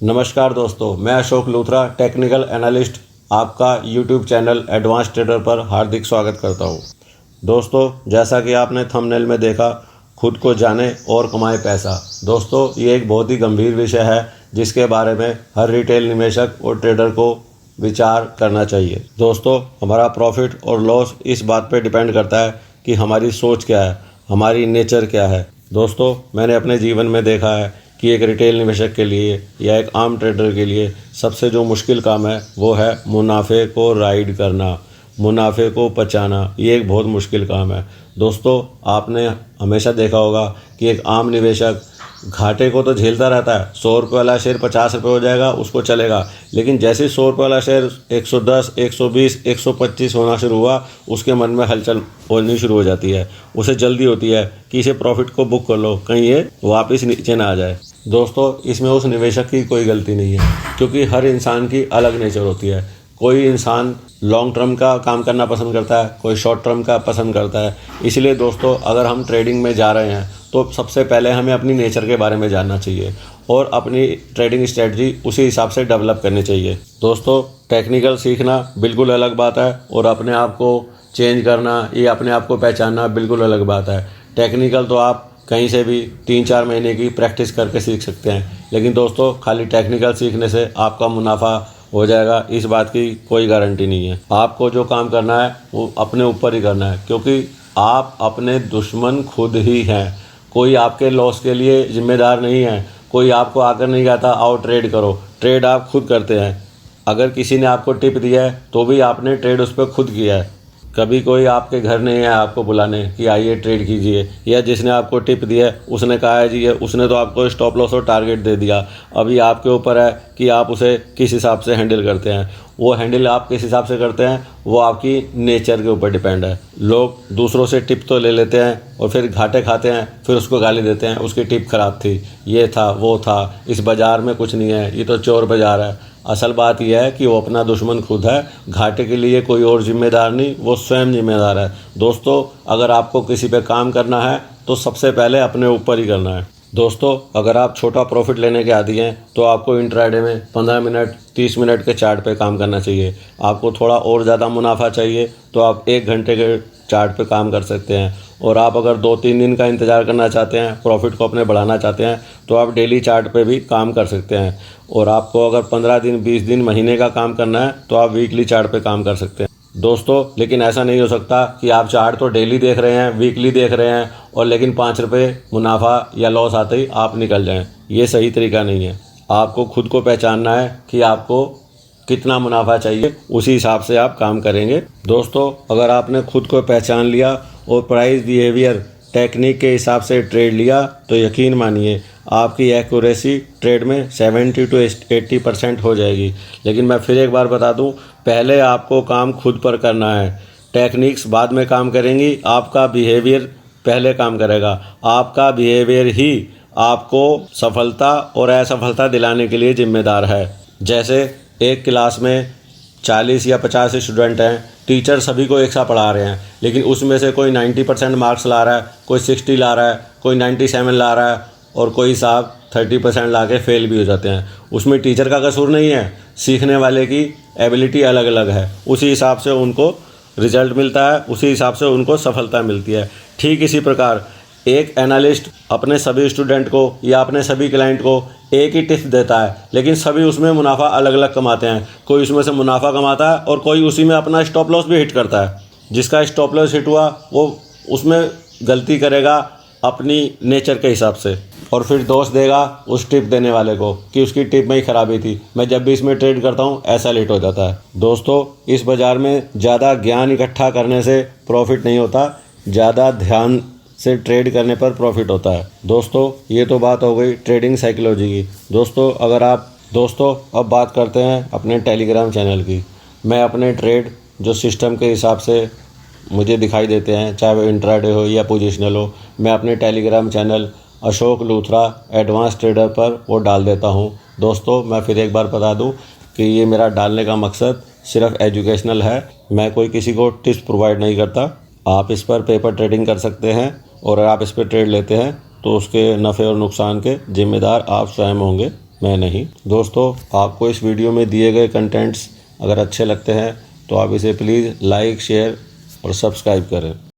नमस्कार दोस्तों, मैं अशोक लूथरा, टेक्निकल एनालिस्ट, आपका यूट्यूब चैनल एडवांस ट्रेडर पर हार्दिक स्वागत करता हूं। दोस्तों, जैसा कि आपने थंबनेल में देखा, खुद को जाने और कमाए पैसा। दोस्तों, ये एक बहुत ही गंभीर विषय है जिसके बारे में हर रिटेल निवेशक और ट्रेडर को विचार करना चाहिए। दोस्तों, हमारा प्रॉफिट और लॉस इस बात पर डिपेंड करता है कि हमारी सोच क्या है, हमारी नेचर क्या है। दोस्तों, मैंने अपने जीवन में देखा है कि एक रिटेल निवेशक के लिए या एक आम ट्रेडर के लिए सबसे जो मुश्किल काम है वो है मुनाफे को राइड करना, मुनाफे को पचाना। ये एक बहुत मुश्किल काम है। दोस्तों, आपने हमेशा देखा होगा कि एक आम निवेशक घाटे को तो झेलता रहता है। 100 रुपये वाला शेयर 50 रुपये हो जाएगा, उसको चलेगा। लेकिन जैसे ही 100 रुपये वाला शेयर 110, 120, 125 होना शुरू हुआ, उसके मन में हलचल होनी शुरू हो जाती है। उसे जल्दी होती है कि इसे प्रॉफिट को बुक कर लो, कहीं ये वापस नीचे ना आ जाए। दोस्तों, इसमें उस निवेशक की कोई गलती नहीं है, क्योंकि हर इंसान की अलग नेचर होती है। कोई इंसान लॉन्ग टर्म का काम करना पसंद करता है, कोई शॉर्ट टर्म का पसंद करता है। इसलिए दोस्तों, अगर हम ट्रेडिंग में जा रहे हैं तो सबसे पहले हमें अपनी नेचर के बारे में जानना चाहिए और अपनी ट्रेडिंग स्ट्रेटजी उसी हिसाब से डेवलप करनी चाहिए। दोस्तों, टेक्निकल सीखना बिल्कुल अलग बात है और अपने आप को चेंज करना, ये अपने आप को पहचानना बिल्कुल अलग बात है। टेक्निकल तो आप कहीं से भी 3-4 महीने की प्रैक्टिस करके सीख सकते हैं, लेकिन दोस्तों, खाली टेक्निकल सीखने से आपका मुनाफा हो जाएगा इस बात की कोई गारंटी नहीं है। आपको जो काम करना है वो अपने ऊपर ही करना है, क्योंकि आप अपने दुश्मन खुद ही हैं। कोई आपके लॉस के लिए जिम्मेदार नहीं है। कोई आपको आकर नहीं कहता आओ ट्रेड करो। ट्रेड आप खुद करते हैं। अगर किसी ने आपको टिप दिया है तो भी आपने ट्रेड उस पर खुद किया है। कभी कोई आपके घर नहीं है आपको बुलाने कि आइए ट्रेड कीजिए, या जिसने आपको टिप दिया है उसने कहा है जी उसने तो आपको स्टॉप लॉस और टारगेट दे दिया। अभी आपके ऊपर है कि आप उसे किस हिसाब से हैंडल करते हैं। वो हैंडल आप किस हिसाब से करते हैं वो आपकी नेचर के ऊपर डिपेंड है। लोग दूसरों से टिप तो ले लेते हैं और फिर घाटे खाते हैं, फिर उसको गाली देते हैं, उसकी टिप खराब थी, ये था वो था, इस बाज़ार में कुछ नहीं है, ये तो चोर बाज़ार है। असल बात यह है कि वो अपना दुश्मन खुद है। घाटे के लिए कोई और जिम्मेदार नहीं, वो स्वयं जिम्मेदार है। दोस्तों, अगर आपको किसी पे काम करना है तो सबसे पहले अपने ऊपर ही करना है। दोस्तों, अगर आप छोटा प्रॉफिट लेने के आदी हैं तो आपको इंट्राडे में 15 मिनट 30 मिनट के चार्ट पे काम करना चाहिए। आपको थोड़ा और ज़्यादा मुनाफा चाहिए तो आप 1 घंटे के चार्ट पे काम कर सकते हैं। और आप अगर 2-3 दिन का इंतज़ार करना चाहते हैं, प्रॉफिट को अपने बढ़ाना चाहते हैं, तो आप डेली चार्ट पे भी काम कर सकते हैं। और आपको अगर 15 दिन 20 दिन महीने का काम करना है तो आप वीकली चार्ट पे काम कर सकते हैं। दोस्तों, लेकिन ऐसा नहीं हो सकता कि आप चार्ट तो डेली देख रहे हैं, वीकली देख रहे हैं और लेकिन 5 रुपये मुनाफा या लॉस आते ही आप निकल जाएं। ये सही तरीका नहीं है। आपको खुद को पहचानना है कि आपको कितना मुनाफा चाहिए, उसी हिसाब से आप काम करेंगे। दोस्तों, अगर आपने खुद को पहचान लिया और प्राइस बिहेवियर टेक्निक के हिसाब से ट्रेड लिया तो यकीन मानिए आपकी एक्यूरेसी ट्रेड में 70 to 80% हो जाएगी। लेकिन मैं फिर एक बार बता दूं, पहले आपको काम खुद पर करना है। टेक्निक्स बाद में काम करेंगी, आपका बिहेवियर पहले काम करेगा। आपका बिहेवियर ही आपको सफलता और असफलता दिलाने के लिए जिम्मेदार है। जैसे एक क्लास में 40 या 50 स्टूडेंट हैं, टीचर सभी को एक साथ पढ़ा रहे हैं, लेकिन उसमें से कोई 90% मार्क्स ला रहा है, कोई 60 ला रहा है, कोई 97 ला रहा है और कोई साहब 30% ला के फेल भी हो जाते हैं। उसमें टीचर का कसूर नहीं है, सीखने वाले की एबिलिटी अलग अलग है, उसी हिसाब से उनको रिजल्ट मिलता है, उसी हिसाब से उनको सफलता मिलती है। ठीक इसी प्रकार एक एनालिस्ट अपने सभी स्टूडेंट को या अपने सभी क्लाइंट को एक ही टिप्स देता है, लेकिन सभी उसमें मुनाफा अलग अलग कमाते हैं। कोई उसमें से मुनाफा कमाता है और कोई उसी में अपना स्टॉप लॉस भी हिट करता है। जिसका स्टॉप लॉस हिट हुआ वो उसमें गलती करेगा अपनी नेचर के हिसाब से और फिर दोष देगा उस टिप देने वाले को कि उसकी टिप में ही खराबी थी, मैं जब भी इसमें ट्रेड करता हूँ ऐसा लेट हो जाता है। दोस्तों, इस बाज़ार में ज़्यादा ज्ञान इकट्ठा करने से प्रॉफिट नहीं होता, ज़्यादा ध्यान से ट्रेड करने पर प्रॉफिट होता है। दोस्तों, ये तो बात हो गई ट्रेडिंग साइकोलॉजी की। दोस्तों अब बात करते हैं अपने टेलीग्राम चैनल की। मैं अपने ट्रेड जो सिस्टम के हिसाब से मुझे दिखाई देते हैं, चाहे वो इंट्राडे हो या पोजिशनल हो, मैं अपने Telegram channel Ashok Luthra advance trader पर वो डाल देता हूँ। दोस्तों, मैं फिर एक बार बता दूँ कि ये मेरा डालने का मकसद सिर्फ एजुकेशनल है। मैं कोई किसी को टिप्स प्रोवाइड नहीं करता। आप इस पर पेपर ट्रेडिंग कर सकते हैं और अगर आप इस पर ट्रेड लेते हैं तो उसके नफ़े और नुकसान के जिम्मेदार आप स्वयं होंगे। मैं नहीं। दोस्तों, आपको इस वीडियो में दिए गए कंटेंट्स अगर अच्छे लगते हैं तो आप इसे प्लीज़ लाइक, शेयर और सब्सक्राइब करें।